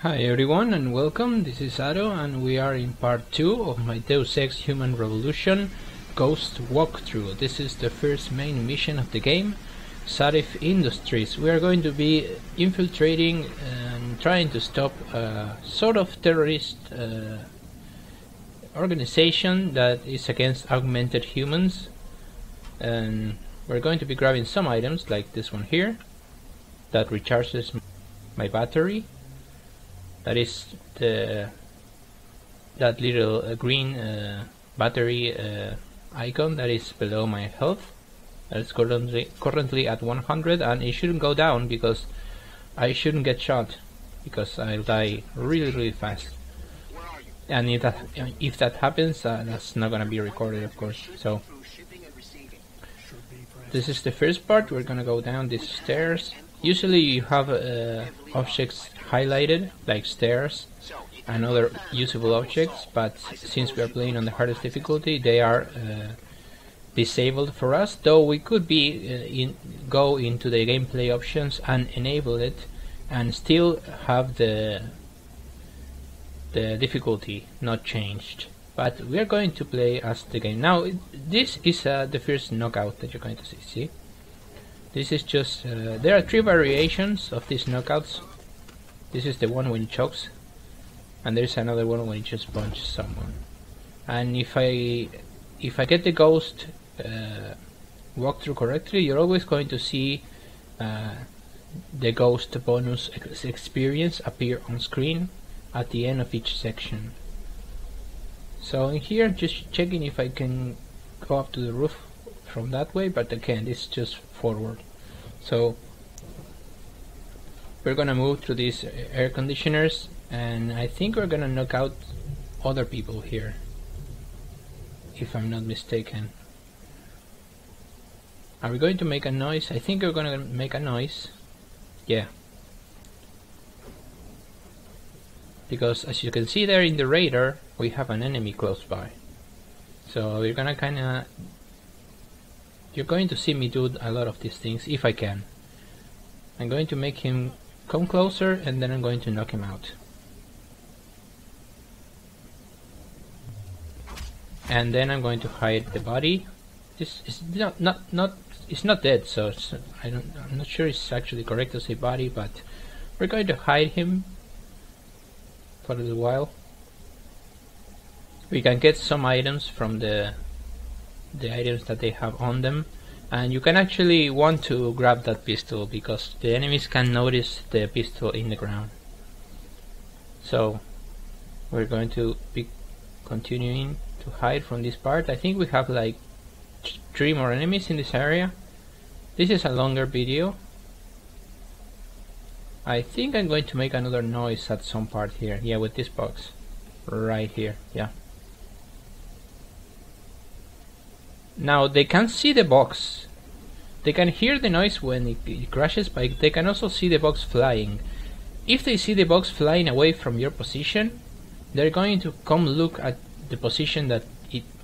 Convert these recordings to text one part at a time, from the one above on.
Hi everyone and welcome, this is Hado and we are in part 2 of my Deus Ex Human Revolution Ghost walkthrough. This is the first main mission of the game, Sarif Industries. We are going to be infiltrating and trying to stop a sort of terrorist organization that is against augmented humans, and we're going to be grabbing some items like this one here that recharges my battery. That is that little green battery icon that is below my health. That is currently at 100, and it shouldn't go down because I shouldn't get shot, because I'll die really fast. And if that happens, that's not gonna be recorded, of course. So this is the first part. We're gonna go down these stairs. Usually you have objects highlighted, like stairs and other usable objects, but since we are playing on the hardest difficulty, they are disabled for us, though we could be go into the gameplay options and enable it and still have the difficulty not changed. But we are going to play as the game. Now this is the first knockout that you're going to see. This is just, there are 3 variations of these knockouts. This is the one when he chokes, and there's another one when he just punches someone. And if I get the ghost walkthrough correctly, you're always going to see the ghost bonus experience appear on screen at the end of each section. So in here, just checking if I can go up to the roof from that way, but again, it's just forward. So we're gonna move through these air conditioners, and I think we're gonna knock out other people here, if I'm not mistaken. Are we going to make a noise? I think we're gonna make a noise. Yeah, because as you can see there in the radar, we have an enemy close by. So we're gonna kinda, you're going to see me do a lot of these things if I can. I'm going to make him come closer, and then I'm going to knock him out. And then I'm going to hide the body. This is it's not dead, so I'm not sure it's actually correct to say body, but we're going to hide him for a little while. We can get some items from the items that they have on them, and you can actually want to grab that pistol because the enemies can notice the pistol in the ground. So we're going to be continuing to hide from this part. I think we have like 3 more enemies in this area. This is a longer video. I think I'm going to make another noise at some part here. Yeah, with this box right here. Yeah. Now they can see the box. They can hear the noise when it crashes, but they can also see the box flying. If they see the box flying away from your position, they're going to come look at the position that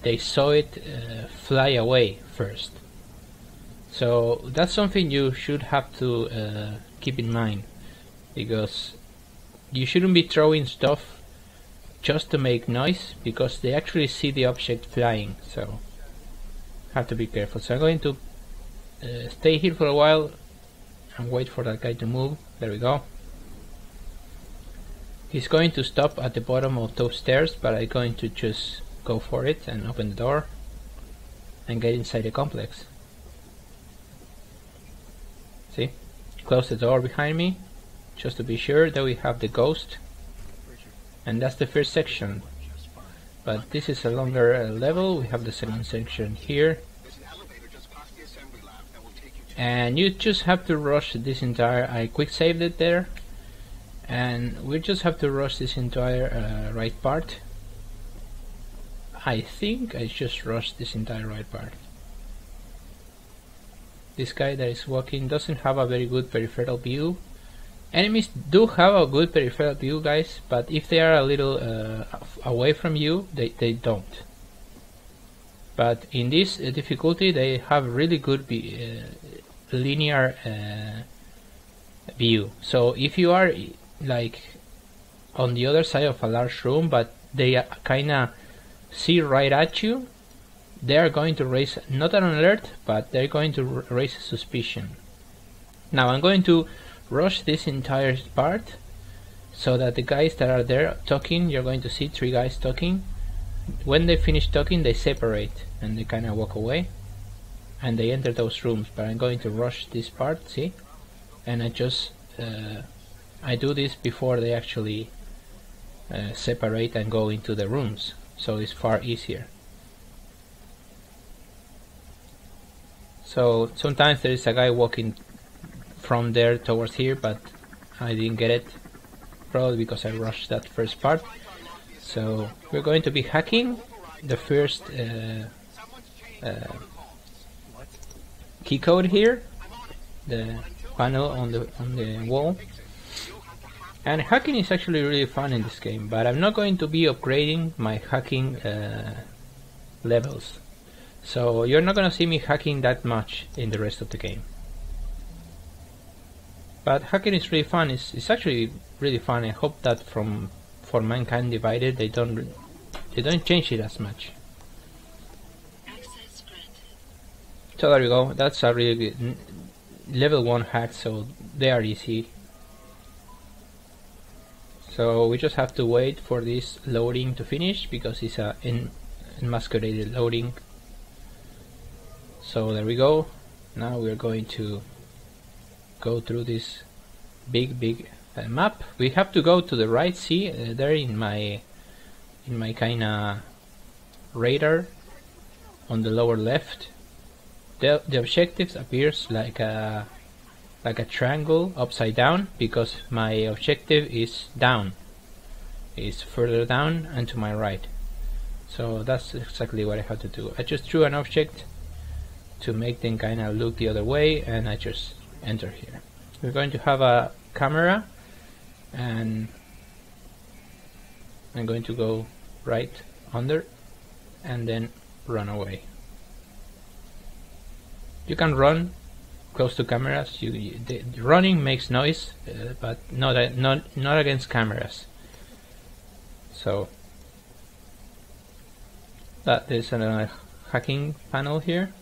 they saw it fly away first. So that's something you should have to keep in mind, because you shouldn't be throwing stuff just to make noise, because they actually see the object flying. So have to be careful. So I'm going to stay here for a while and wait for that guy to move. There we go. He's going to stop at the bottom of those stairs, but I'm going to just go for it and open the door and get inside the complex. See? Close the door behind me just to be sure that we have the ghost, and that's the first section. But this is a longer level. We have the second section here, and you just have to rush this entire, I quick saved it there, and we just have to rush this entire right part. I think I just rushed this entire right part. This guy that is walking doesn't have a very good peripheral view. Enemies do have a good peripheral view, guys, but if they are a little away from you, they don't. But in this difficulty, they have really good linear view. So if you are like on the other side of a large room, but they kinda see right at you, they are going to raise not an alert, but they're going to raise a suspicion. Now I'm going to rush this entire part so that the guys that are there talking, you're going to see 3 guys talking. When they finish talking, they separate and they kind of walk away and they enter those rooms. But I'm going to rush this part, see? And I just I do this before they actually separate and go into the rooms, so it's far easier. So sometimes there is a guy walking from there towards here, but I didn't get it, probably because I rushed that first part. So we're going to be hacking the first key code here, the panel on the wall. And hacking is actually really fun in this game, but I'm not going to be upgrading my hacking levels. So you're not going to see me hacking that much in the rest of the game. But hacking is really fun. It's actually really fun. I hope that for Mankind Divided they don't change it as much. So there you go. That's a really good level 1 hack. So they are easy. So we just have to wait for this loading to finish because it's a enmascarated loading. So there we go. Now we're going to go through this big map. We have to go to the right. See there in my kinda radar on the lower left. The objectives appears like a triangle upside down because my objective is down. It's further down and to my right. So that's exactly what I have to do. I just threw an object to make them kind of look the other way, and I just enter here. We're going to have a camera, and I'm going to go right under and then run away. You can run close to cameras. The running makes noise, but not against cameras. So there's another hacking panel here.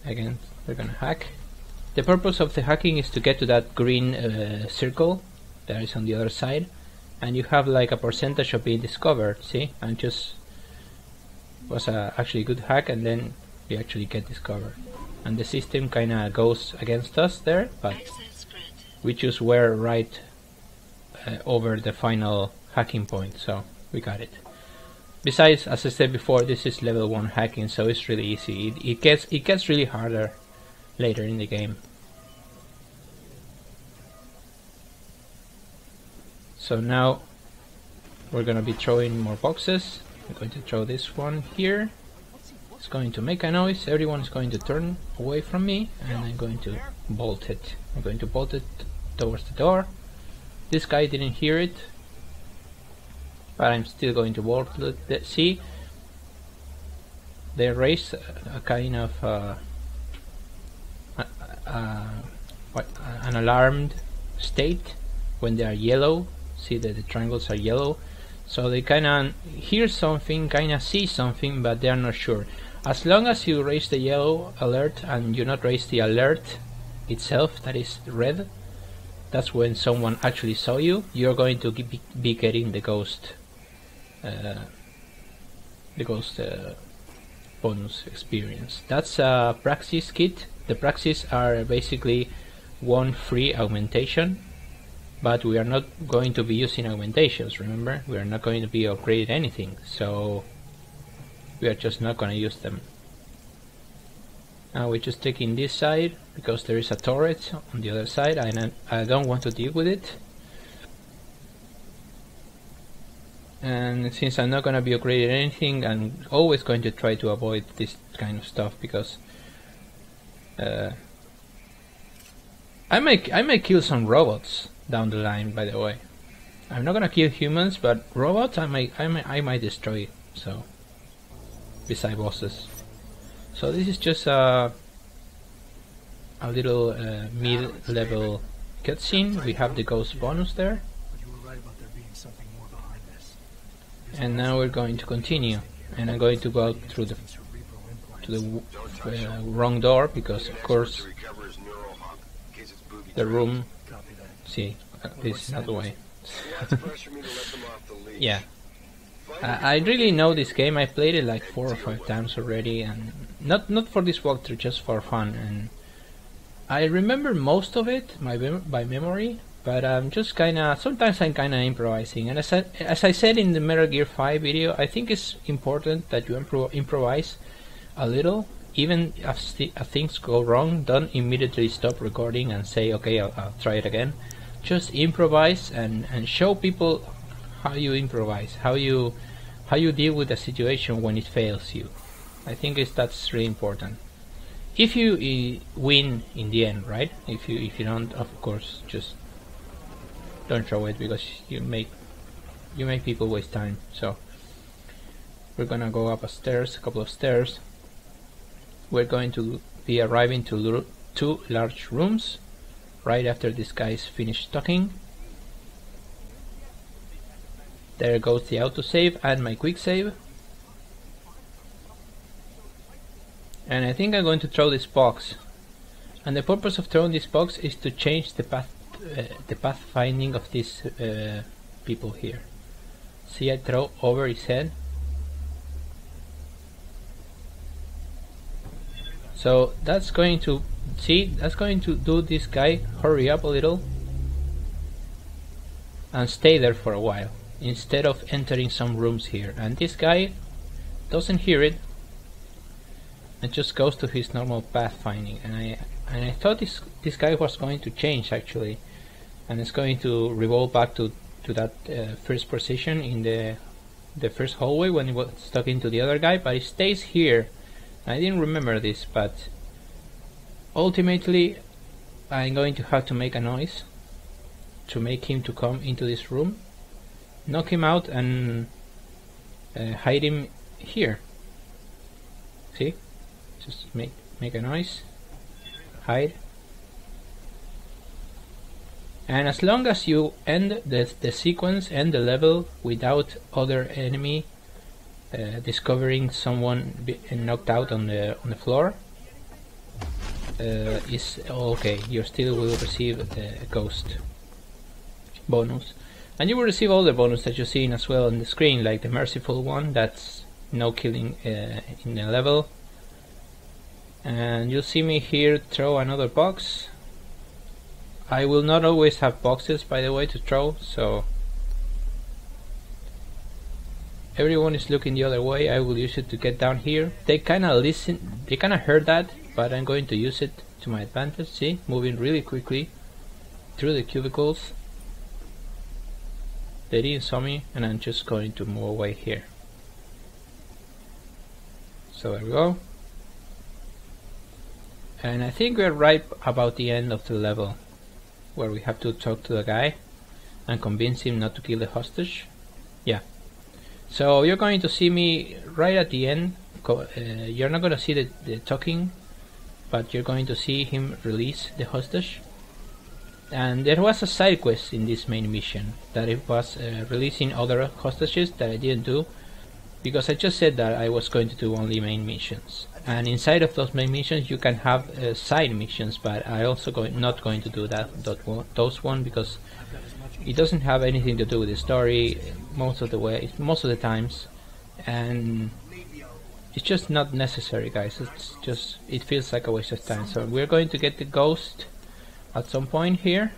Again, we're gonna hack. The purpose of the hacking is to get to that green circle that is on the other side, and you have like a percentage of being discovered. See, and just was actually a good hack, and then we actually get discovered, and the system kind of goes against us there, but we just were right over the final hacking point, so we got it. Besides, as I said before, this is level 1 hacking, so it's really easy. It gets really harder later in the game. So now we're gonna be throwing more boxes. I'm going to throw this one here. It's going to make a noise. Everyone's going to turn away from me, and I'm going to bolt it. I'm going to bolt it towards the door. This guy didn't hear it, but I'm still going to bolt it. See, they raise a kind of an alarmed state when they are yellow. See that the triangles are yellow, so they kind of hear something, kind of see something, but they are not sure. As long as you raise the yellow alert and you not raise the alert itself, that is red, that's when someone actually saw you. You're going to be getting the ghost bonus experience. That's a praxis kit. The praxis are basically one free augmentation, but we are not going to be using augmentations. Remember, we are not going to be upgrading anything, so we are just not going to use them. Now we're just taking this side because there is a turret on the other side, and I don't want to deal with it. And since I'm not going to be upgrading anything, I'm always going to try to avoid this kind of stuff, because I may kill some robots down the line. By the way, I'm not going to kill humans, but robots I might destroy. So beside bosses. So this is just a little mid-level cutscene. We have the ghost bonus there. And now we're going to continue, and I'm going to go through the wrong door, because of course the room, see, this is not the way. Yeah, I really know this game. I played it like 4 or 5 times already, and not for this walkthrough, just for fun, and I remember most of it by memory, but I'm just sometimes I'm kinda improvising. And as I said in the Metal Gear 5 video, I think it's important that you improvise a little, even if things go wrong. Don't immediately stop recording and say, okay, I'll try it again. Just improvise and show people how you improvise, how you deal with a situation when it fails you. I think that's really important. If you win in the end, right? If you don't, of course, just don't show it, because you make people waste time. So we're gonna go up a couple of stairs. We're going to be arriving to 2 large rooms right after this guy's finished talking. There goes the autosave and my quick save. And I think I'm going to throw this box. And the purpose of throwing this box is to change the path finding of these people here. See, I throw over his head. So that's going to do this guy hurry up a little and stay there for a while, instead of entering some rooms here. And this guy doesn't hear it and just goes to his normal path finding. And I thought this guy was going to change, actually, and it's going to revolve back to that first position in the first hallway when he was talking to the other guy, but he stays here. I didn't remember this, but ultimately I'm going to have to make a noise to make him to come into this room, knock him out, and hide him here. See? Just make a noise, hide. And as long as you end the sequence, end the level without other enemy discovering someone knocked out on the floor, is okay. You still will receive the ghost bonus, and you will receive all the bonus that you're seeing as well on the screen, like the merciful one, that's no killing in the level. And you'll see me here throw another box. I will not always have boxes, by the way, to throw, so everyone is looking the other way. I will use it to get down here. They kinda heard that, but I'm going to use it to my advantage. See, moving really quickly through the cubicles. They didn't saw me, and I'm just going to move away here. So there we go. And I think we're right about the end of the level, where we have to talk to the guy and convince him not to kill the hostage. Yeah. So you're going to see me right at the end. You're not going to see the talking, but you're going to see him release the hostage. And there was a side quest in this main mission that it was releasing other hostages that I didn't do, because I just said that I was going to do only main missions. And inside of those main missions you can have side missions, but I also not going to do those one, because it doesn't have anything to do with the story most of the times, and it's just not necessary, guys. It feels like a waste of time. So we're going to get the ghost at some point here,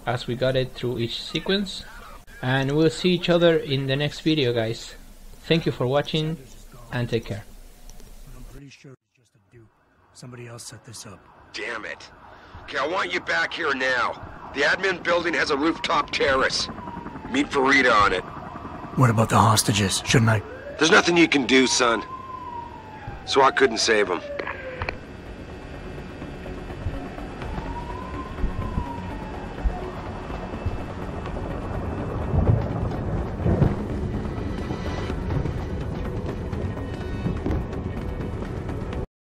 as we got it through each sequence, and we'll see each other in the next video, guys. Thank you for watching, and take care. I'm pretty sure it's just a dupe. Somebody else set this up. Damn it. Okay, I want you back here now. The admin building has a rooftop terrace. Meet Farida on it. What about the hostages? Shouldn't I? There's nothing you can do, son. So I couldn't save them.